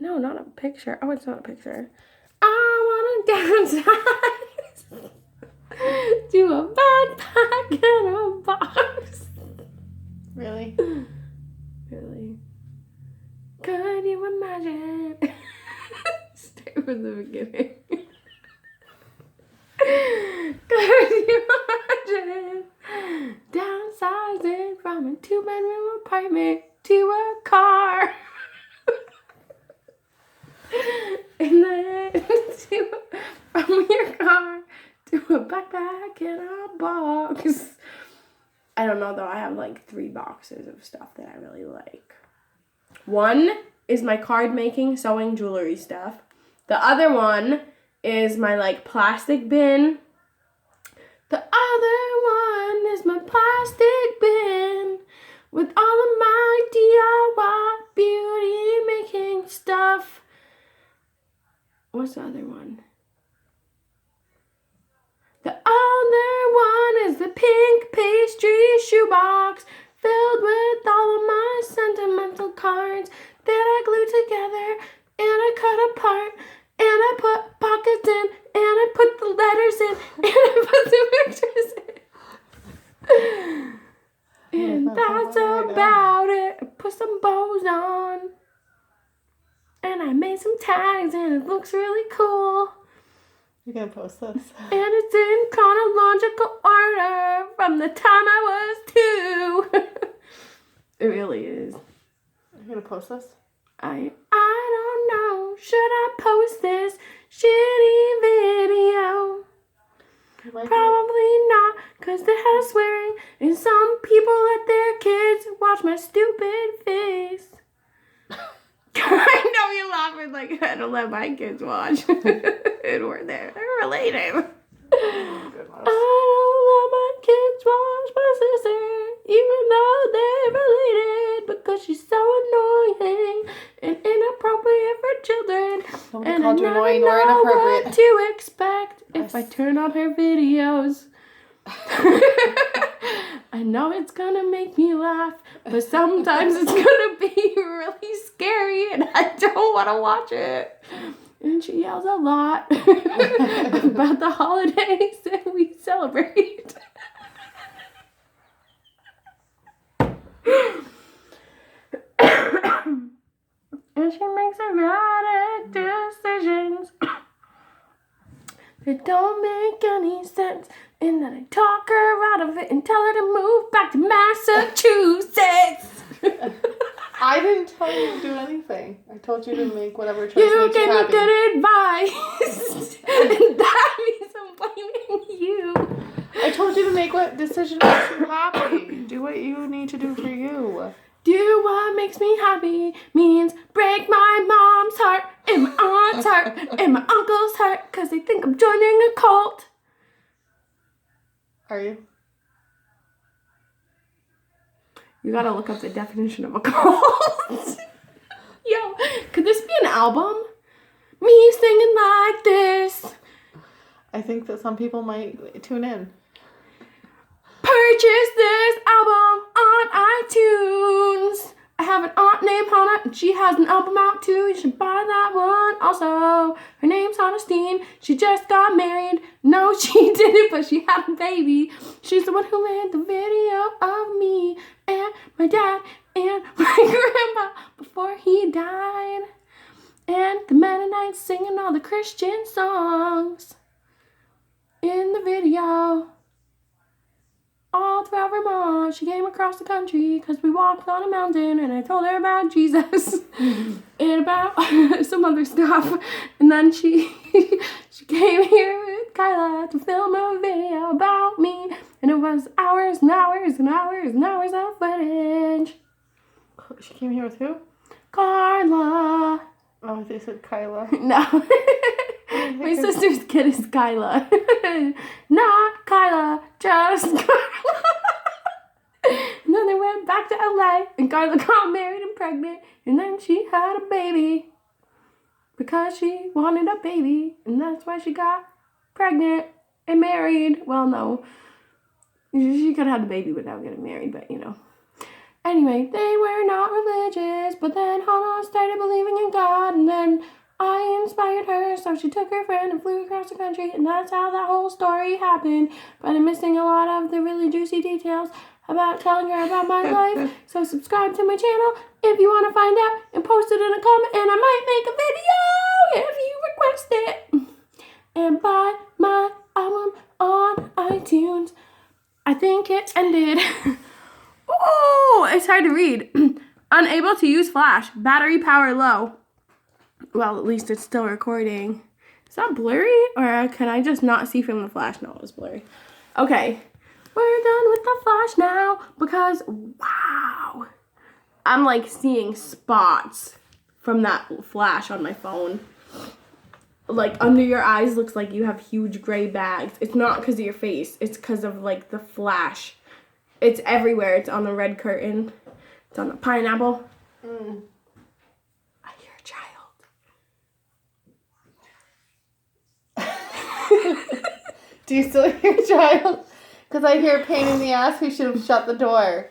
No, not a picture. Oh, it's not a picture. I want to downsize to a backpack and a box. Really? Really? Could you imagine? Stay from the beginning. Could you imagine downsizing from a 2-bedroom apartment to a car? And then from your car to a backpack and a box. I don't know though, I have like 3 boxes of stuff that I really like. One is my card making, sewing, jewelry stuff. The other one is my like plastic bin. The other one is my plastic bin with all of my DIY beauty making stuff. What's the other one? The other one is the pink pastry shoebox filled with all of my sentimental cards that I glued together and I cut apart and I put pockets in and I put the letters in and I put the pictures in. And that's about it. I put some bows on. And I made some tags and it looks really cool. You're going to post this? And it's in chronological order from the time I was 2. It really is. You're going to post this? I don't know. Should I post this shitty video? Probably not, because they have swearing and some people let their kids watch my stupid face. I know you're laughing like I don't let my kids watch. And we're there. They're related. I don't let my kids watch my sister, even though they're related, because she's so annoying and inappropriate for children. Nobody and called I you never annoying or know inappropriate. what to expect if I turn on her videos. I know it's gonna make me laugh, but sometimes it's gonna be really scary and I don't want to watch it. And she yells a lot about the holidays that we celebrate. And she makes erratic decisions that don't make any sense. And then I talk her out of it and tell her to move back to Massachusetts. I didn't tell you to do anything. I told you to make whatever choice You makes you gave me happy. good advice. And that means I'm blaming you. I told you to make what decision makes you happy. Do what you need to do for you. Do what makes me happy means break my mom's heart and my aunt's heart and my uncle's heart because they think I'm joining a cult. Are you? You gotta look up the definition of a cult. Yo, could this be an album? Me singing like this. I think that some people might tune in. Purchase this album on iTunes. I have an aunt named Hannah and she has an album out too. You should buy that one also. Her name's Honestine. She just got married. No, she didn't, but she had a baby. She's the one who made the video of me and my dad and my grandpa before he died. And the Mennonites singing all the Christian songs in the video. All throughout Vermont, she came across the country because we walked on a mountain and I told her about Jesus and about some other stuff. And then she came here with Kyla to film a video about me. And it was hours and hours and hours and hours of footage. She came here with who? Carla. Oh, they said Kyla. No. My sister's kid is Kyla. Not Kyla, just Carla. And then they went back to LA and Carla got married and pregnant. And then she had a baby because she wanted a baby. And that's why she got pregnant and married. Well, no. She could have had the baby without getting married, but you know. Anyway, they were not religious, but then Hannah started believing in God, and then I inspired her, so she took her friend and flew across the country, and that's how that whole story happened. But I'm missing a lot of the really juicy details about telling her about my life, so subscribe to my channel if you want to find out, and post it in a comment, and I might make a video if you request it. And buy my album on iTunes. I think it ended. Oh, it's hard to read. Unable to use flash. Battery power low. Well, at least it's still recording. Is that blurry? Or can I just not see from the flash? No, it was blurry. Okay. We're done with the flash now because, wow. I'm like seeing spots from that flash on my phone. Like under your eyes looks like you have huge gray bags. It's not because of your face. It's because of like the flash. It's everywhere. It's on the red curtain. It's on the pineapple. I hear a child. Do you still hear a child? Because I hear a pain in the ass. We should have shut the door.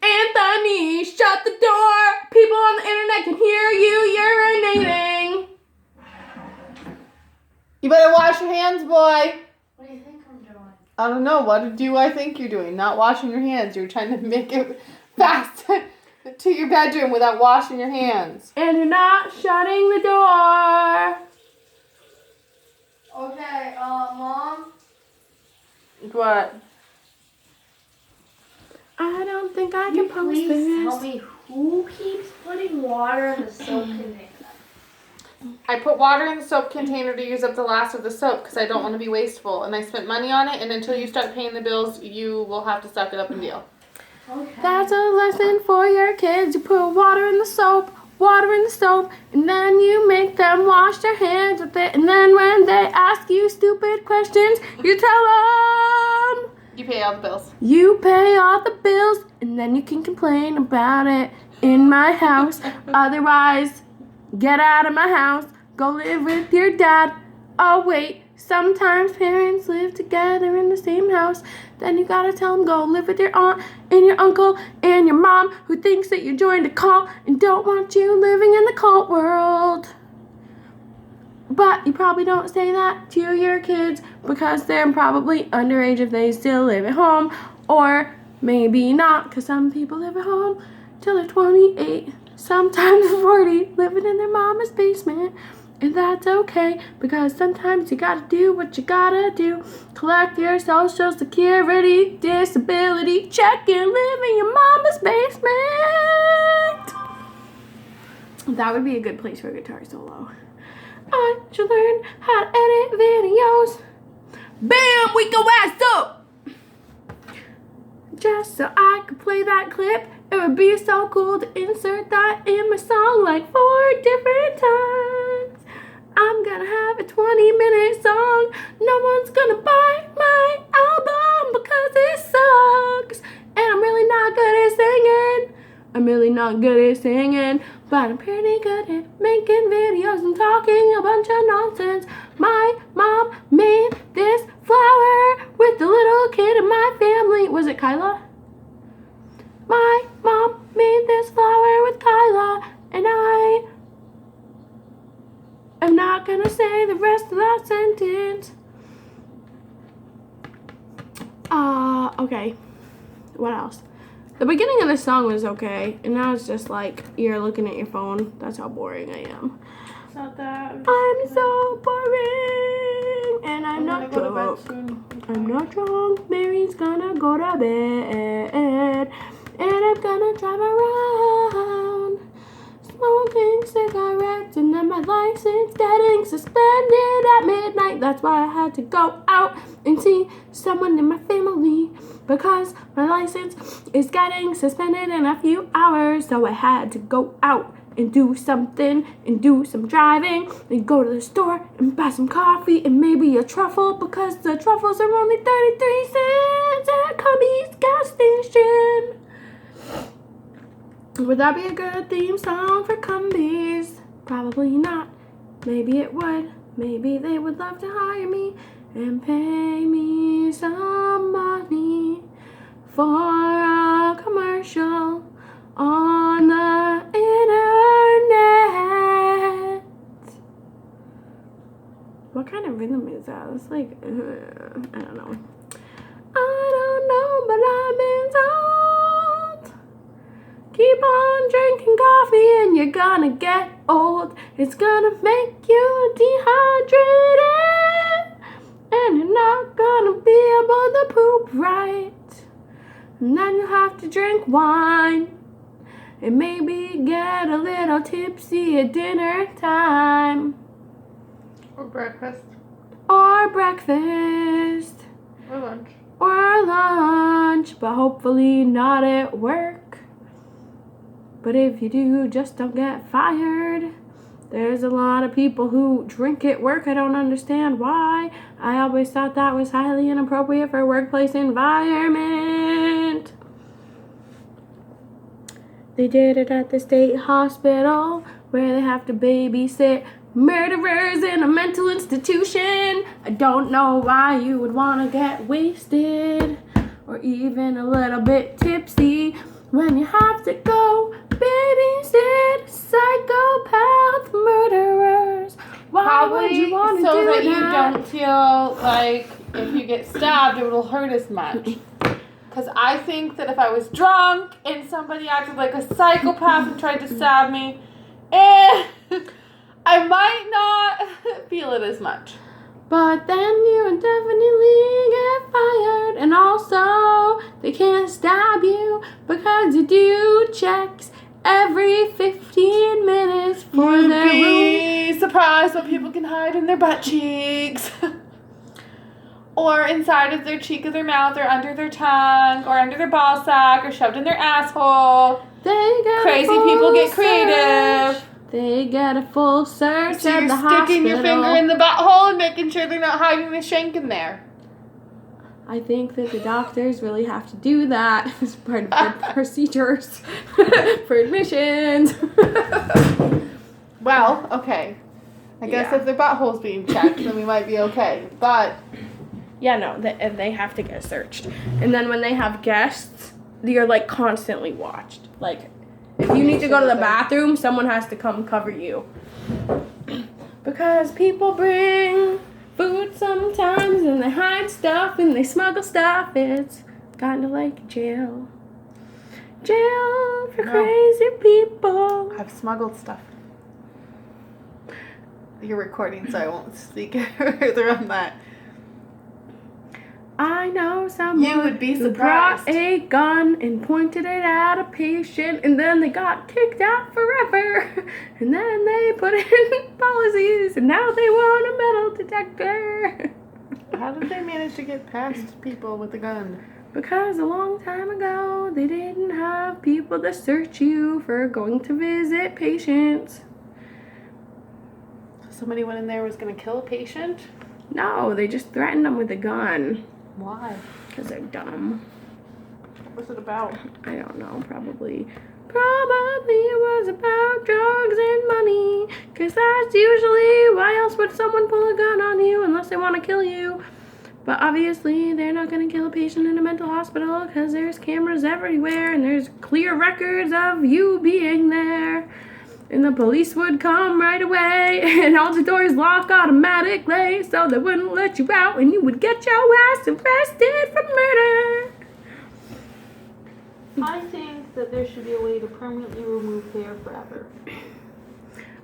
Anthony, shut the door. People on the internet can hear you urinating. You better wash your hands, boy. What do you think I'm doing? I don't know. What do I think you're doing? Not washing your hands. You're trying to make it fast to your bedroom without washing your hands. And you're not shutting the door. Okay, Mom. What? I don't think I can post Please this. tell me who keeps putting water in the soap container. I put water in the soap container to use up the last of the soap because I don't want to be wasteful. And I spent money on it, and until you start paying the bills, you will have to suck it up and deal. Okay. That's a lesson for your kids. You put water in the soap, and then you make them wash their hands with it. And then when they ask you stupid questions, you tell them. You pay all the bills. You pay all the bills, and then you can complain about it in my house. Otherwise, get out of my house. Go live with your dad. Oh, wait. Sometimes parents live together in the same house. Then you gotta tell them go live with your aunt and your uncle and your mom who thinks that you joined a cult and don't want you living in the cult world. But you probably don't say that to your kids because they're probably underage if they still live at home. Or maybe not, because some people live at home till they're 28, sometimes 40, living in their mama's basement. And that's okay, because sometimes you gotta do what you gotta do. Collect your social security, disability check, and live in your mama's basement. That would be a good place for a guitar solo. I should learn how to edit videos. Bam! We go ass up! Just so I could play that clip. It would be so cool to insert that in my song like 4 different times. I'm gonna have a 20-minute song. No one's gonna buy my album because it sucks. And I'm really not good at singing. But I'm pretty good at making videos and talking a bunch of nonsense. My mom made this flower with the little kid in my family. Was it Kyla? My mom made this flower with Kyla, and I am not gonna say the rest of that sentence. Okay. What else? The beginning of the song was okay, and now it's just like you're looking at your phone. That's how boring I am. It's not that. I'm so boring, and I'm not gonna go to bed drunk. soon. I'm not drunk. Mary's gonna go to bed, and I'm gonna drive around, smoking cigarettes, and then my license getting suspended at midnight. That's why I had to go out and see someone in my family, because my license is getting suspended in a few hours. So I had to go out and do something, and do some driving, and go to the store and buy some coffee and maybe a truffle, because the truffles are only 33 cents at Cubby's gas station. Would that be a good theme song for Cumbies? Probably not. Maybe it would. Maybe they would love to hire me and pay me some money for a commercial on the internet. What kind of rhythm is that? It's like, I don't know. I don't know, but I've been told. Keep on drinking coffee and you're gonna get old. It's gonna make you dehydrated. And you're not gonna be able to poop right. And then you'll have to drink wine. And maybe get a little tipsy at dinner time. Or breakfast. Or breakfast. Or lunch. Or lunch. But hopefully not at work. But if you do, just don't get fired. There's a lot of people who drink at work. I don't understand why. I always thought that was highly inappropriate for a workplace environment. They did it at the state hospital where they have to babysit murderers in a mental institution. I don't know why you would want to get wasted or even a little bit tipsy when you have to go babysit psychopath murderers. Why would you want to so do that you that? don't feel like if you get stabbed, it will hurt as much. Because I think that if I was drunk and somebody acted like a psychopath and tried to stab me, I might not feel it as much. But then you would definitely get fired. And also, they can't stab you because you do checks every 15 minutes for You'd their room. be surprised what people can hide in their butt cheeks. Or inside of their cheek of their mouth, or under their tongue, or under their ball sack, or shoved in their asshole. They get Crazy a full people get search. creative. They get a full search So at you're the sticking your hospital. finger in the butthole and making sure they're not hiding the shank in there. I think that the doctors really have to do that as part of their procedures for admissions. Well, okay. I guess Yeah. if their butthole's being checked, then we might be okay. But Yeah, no, they have to get searched. And then when they have guests, you're like constantly watched. Like, if you need to go to the bathroom, someone has to come cover you. Because people bring food sometimes and they hide stuff and they smuggle stuff. It's kind of like jail. Jail for No. crazy people. I've smuggled stuff. You're recording, so I won't speak further on that. I know someone You would be who brought surprised. a gun and pointed it at a patient, and then they got kicked out forever. And then they put in policies, and now they want a metal detector. How did they manage to get past people with a gun? Because a long time ago, they didn't have people to search you for going to visit patients. Somebody went in there was going to kill a patient? No, they just threatened them with a gun. Why? Because they're dumb. What was it about? I don't know, probably it was about drugs and money. Because that's usually, why else would someone pull a gun on you unless they want to kill you? But obviously, they're not going to kill a patient in a mental hospital because there's cameras everywhere and there's clear records of you being there. And the police would come right away and all the doors lock automatically so they wouldn't let you out and you would get your ass arrested for murder. I think that there should be a way to permanently remove hair forever.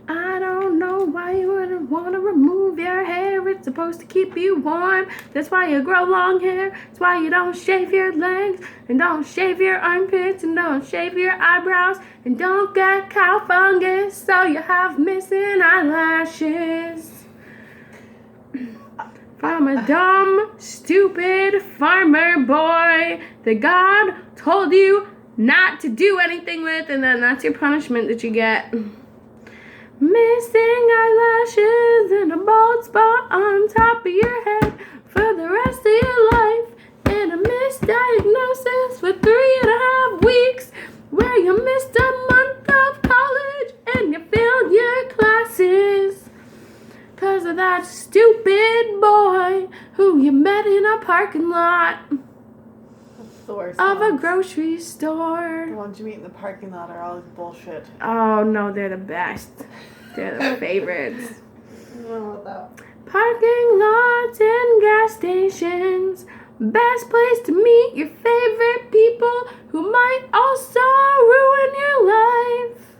I don't know why you wouldn't want to remove your hair. It's supposed to keep you warm. That's why you grow long hair. That's why you don't shave your legs. And don't shave your armpits. And don't shave your eyebrows. And don't get cow fungus so you have missing eyelashes. From a dumb, stupid farmer boy that God told you not to do anything with. And then that's your punishment that you get. Missing eyelashes and a bald spot on top of your head for the rest of your life. And a misdiagnosis for 3.5 weeks where you missed a month of college and you failed your classes. 'Cause of that stupid boy who you met in a parking lot. the worst of a ones. grocery The store. ones you meet in the parking lot are always bullshit. Oh no, they're the best. They're the favorites. I don't know about that. Parking lots and gas stations. Best place to meet your favorite people who might also ruin your life.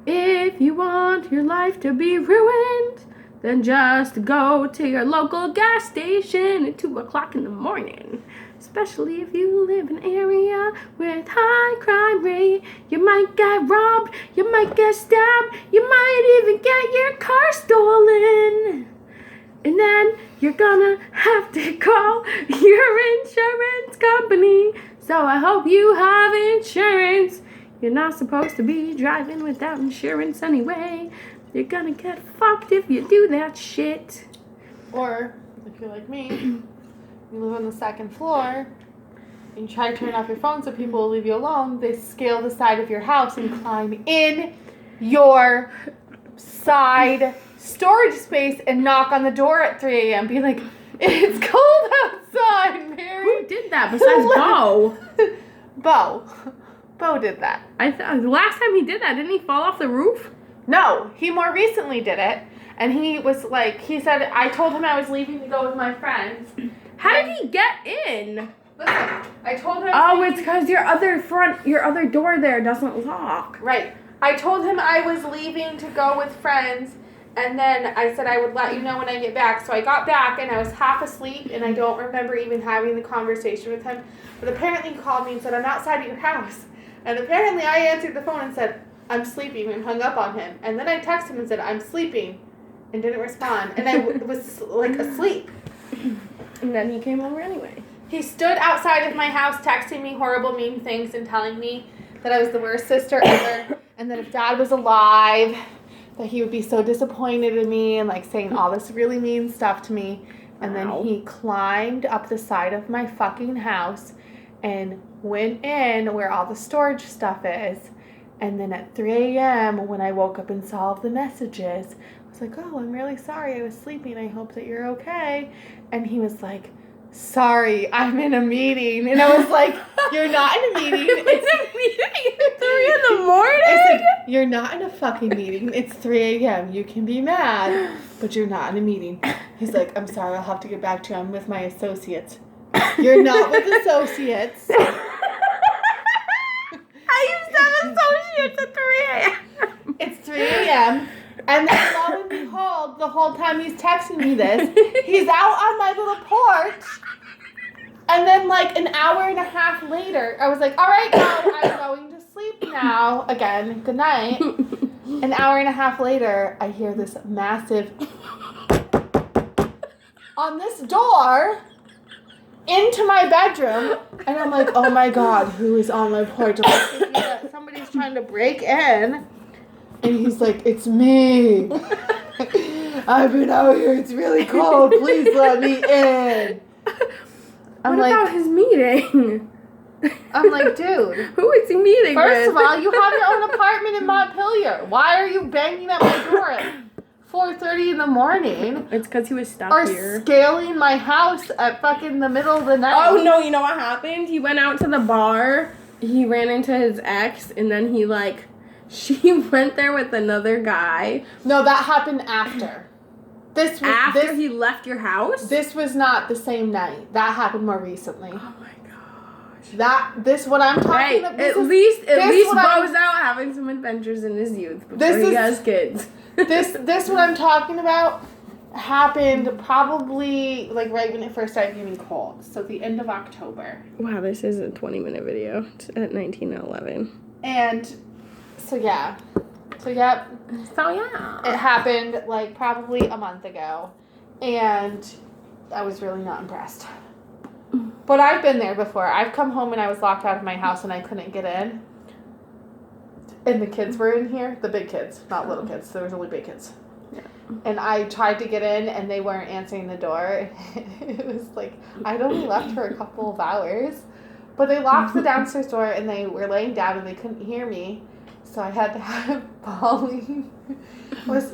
If you want your life to be ruined, then just go to your local gas station at 2 o'clock in the morning. Especially if you live in an area with high crime rate. You might get robbed, you might get stabbed, you might even get your car stolen. And then you're gonna have to call your insurance company. So I hope you have insurance. You're not supposed to be driving without insurance anyway. You're gonna get fucked if you do that shit. Or, if you're like me, you live on the second floor, and you try to turn off your phone so people will leave you alone, they scale the side of your house and climb in your side storage space and knock on the door at 3 a.m. being like, it's cold outside, Mary. Who did that besides Bo? Bo did that. The last time he did that, didn't he fall off the roof? No, he more recently did it. And he was like, he said, I told him I was leaving to go with my friends. How did he get in? Listen, I told him. Oh, it's because your other door there doesn't lock. Right. I told him I was leaving to go with friends. And then I said I would let you know when I get back. So I got back and I was half asleep and I don't remember even having the conversation with him. But apparently he called me and said, I'm outside of your house. And apparently I answered the phone and said, I'm sleeping, and hung up on him. And then I texted him and said, I'm sleeping, and didn't respond. And I was like asleep. And then he came over anyway. He stood outside of my house texting me horrible, mean things and telling me that I was the worst sister ever. And that if Dad was alive, that he would be so disappointed in me, and like saying all this really mean stuff to me. And then he climbed up the side of my fucking house and went in where all the storage stuff is. And then at 3 a.m. when I woke up and saw all the messages, I was like, oh, I'm really sorry. I was sleeping. I hope that you're okay. And he was like, sorry, I'm in a meeting. And I was like, you're not in a meeting. It's a meeting at 3 in the morning? I said, you're not in a fucking meeting. It's 3 a.m. You can be mad, but you're not in a meeting. He's like, I'm sorry. I'll have to get back to you. I'm with my associates. You're not with associates. I used to have associates at 3 a.m. It's 3 a.m. And then lo and behold, the whole time he's texting me this, he's out on my little porch. And then like an hour and a half later, I was like, all right, no, I'm going to sleep now. Again, good night. An hour and a half later, I hear this massive on this door into my bedroom, and I'm like, oh my God, who is on my porch? I'm like thinking that somebody's trying to break in, and he's like, it's me. I've been out here, it's really cold, please let me in. What about his meeting? I'm like, dude. Who is he meeting with? First of all, you have your own apartment in Montpelier. Why are you banging at my door at 4:30 in the morning? It's because he was stuck or here. Scaling my house at fucking the middle of the night. Oh, no, you know what happened? He went out to the bar, he ran into his ex, and then she went there with another guy. No, that happened after. After he left your house? This was not the same night. That happened more recently. Oh my gosh. This what I'm talking about. At least Bo's out having some adventures in his youth before he has kids. This what I'm talking about happened probably like right when it first started getting cold. So the end of October. Wow, this is a 20-minute video. It's at 19:11. And so yeah. So yeah. It happened like probably a month ago. And I was really not impressed. But I've been there before. I've come home and I was locked out of my house and I couldn't get in. And the kids were in here. The big kids, not little kids. There was only big kids. Yeah. And I tried to get in and they weren't answering the door. It was like, I'd only left for a couple of hours. But they locked the downstairs door and they were laying down and they couldn't hear me. So I had to have Pauline.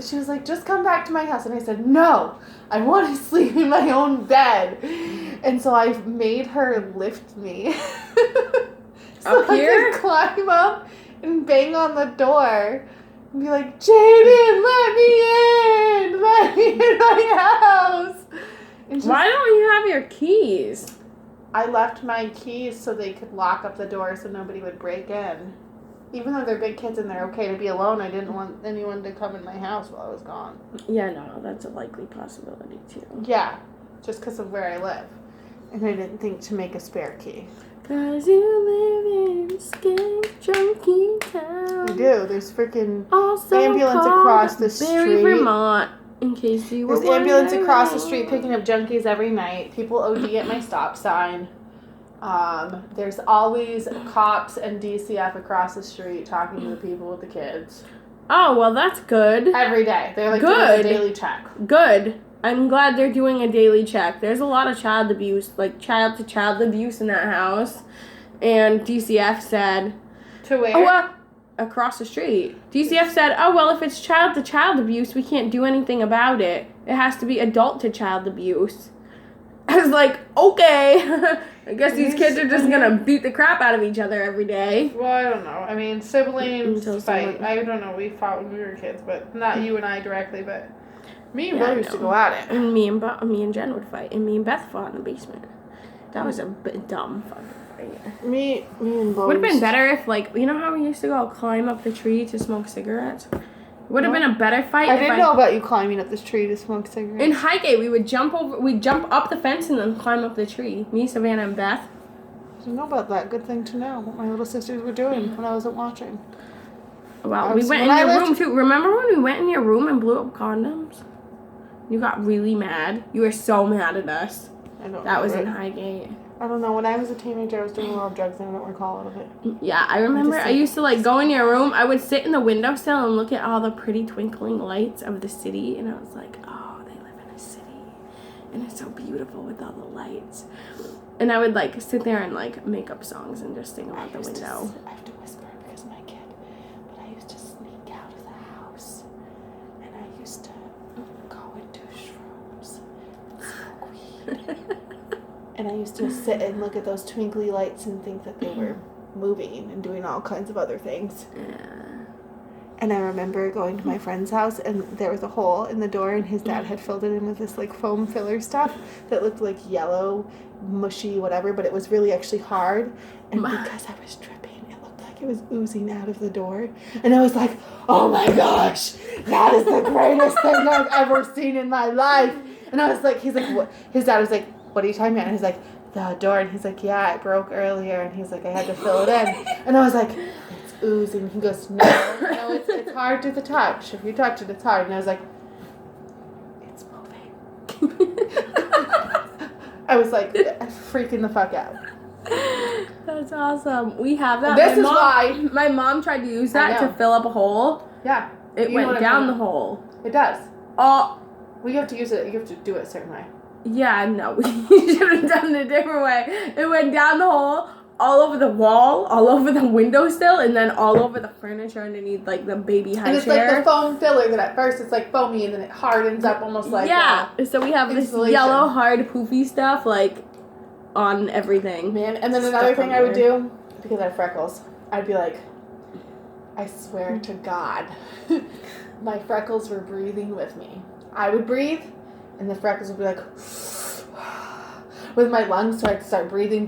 She was like, just come back to my house. And I said, no, I want to sleep in my own bed. And so I made her lift me. So Up here? I could climb up and bang on the door and be like, Jaden, let me in my house. And Why don't you have your keys? I left my keys so they could lock up the door so nobody would break in. Even though they're big kids and they're okay to be alone, I didn't want anyone to come in my house while I was gone. Yeah, no, that's a likely possibility too. Yeah, just because of where I live. And I didn't think to make a spare key. 'Cause you live in Skink Junkie Town. I do. There's freaking Also ambulance called across the Barry, street. Vermont. In case you were There's ambulance wondering. across the street picking up junkies every night. People OD at my stop sign. There's always cops and DCF across the street talking to the people with the kids. Oh, well, that's good. Every day. They're like Good. doing a daily check. Good. I'm glad they're doing a daily check. There's a lot of child abuse, like child-to-child abuse in that house. And DCF said, To where? oh, well, across the street. DCF said, oh, well, if it's child-to-child abuse, we can't do anything about it. It has to be adult-to-child abuse. I was like, okay. I guess these kids are just going to beat the crap out of each other every day. Well, I don't know. I mean, siblings Until fight. someone- I don't know. We fought when we were kids, but not you and I directly, but me and Yeah, Bill I used to know. go at it. And me and Jen would fight. And me and Beth fought in the basement. That was a bit dumb fucking fight. Me and Bill Would have been used- better if, like, you know how we used to go climb up the tree to smoke cigarettes? Would have been a better fight I if didn't know about you climbing up this tree to smoke cigarettes. In Highgate, we'd jump up the fence and then climb up the tree. Me, Savannah, and Beth. I didn't know about that. Good thing to know what my little sisters were doing when I wasn't watching. Well, I we was- went in when I your lived- room too. Remember when we went in your room and blew up condoms? You got really mad. You were so mad at us. I don't That was in remember. Highgate. I don't know. When I was a teenager, I was doing a lot of drugs and I don't recall all of it. Yeah, I remember. just I used to like go in your room. I would sit in the windowsill and look at all the pretty twinkling lights of the city, and I was like, "Oh, they live in a city, and it's so beautiful with all the lights." And I would like sit there and like make up songs and just sing them out the window. I have to whisper because I'm a kid, but I used to sneak out of the house and I used to go into shrooms and smoke weed. And I used to sit and look at those twinkly lights and think that they were moving and doing all kinds of other things. Yeah. And I remember going to my friend's house and there was a hole in the door and his dad had filled it in with this like foam filler stuff that looked like yellow, mushy, whatever, but it was really actually hard. And because I was dripping, it looked like it was oozing out of the door. And I was like, oh my gosh, that is the greatest thing I've ever seen in my life. And I was like, he's like, what? His dad was like, what are you talking about? And he's like, the door. And he's like, yeah, it broke earlier. And he's like, I had to fill it in. And I was like, it's oozing. He goes, no, it's hard to the touch. If you touch it, it's hard. And I was like, it's moving. I was like, freaking the fuck out. That's awesome. We have that. This My is mom- why- my mom tried to use I that know. to fill up a hole. Yeah. It You know went what I down mean. the hole. It does. Oh. Well, you have to use it. You have to do it a certain way. Yeah, no, we should have done it a different way. It went down the hole, all over the wall, all over the windowsill, and then all over the furniture underneath, like, the baby high And it's chair. like the foam filler that at first it's like foamy and then it hardens up almost like yeah, so we have this insulation. yellow, hard, poofy stuff, like, on everything. Man, and then Stuck another thing on I would there. do, because I have freckles, I'd be like, I swear to God, my freckles were breathing with me. I would breathe, and the freckles would be like, with my lungs, so I'd start breathing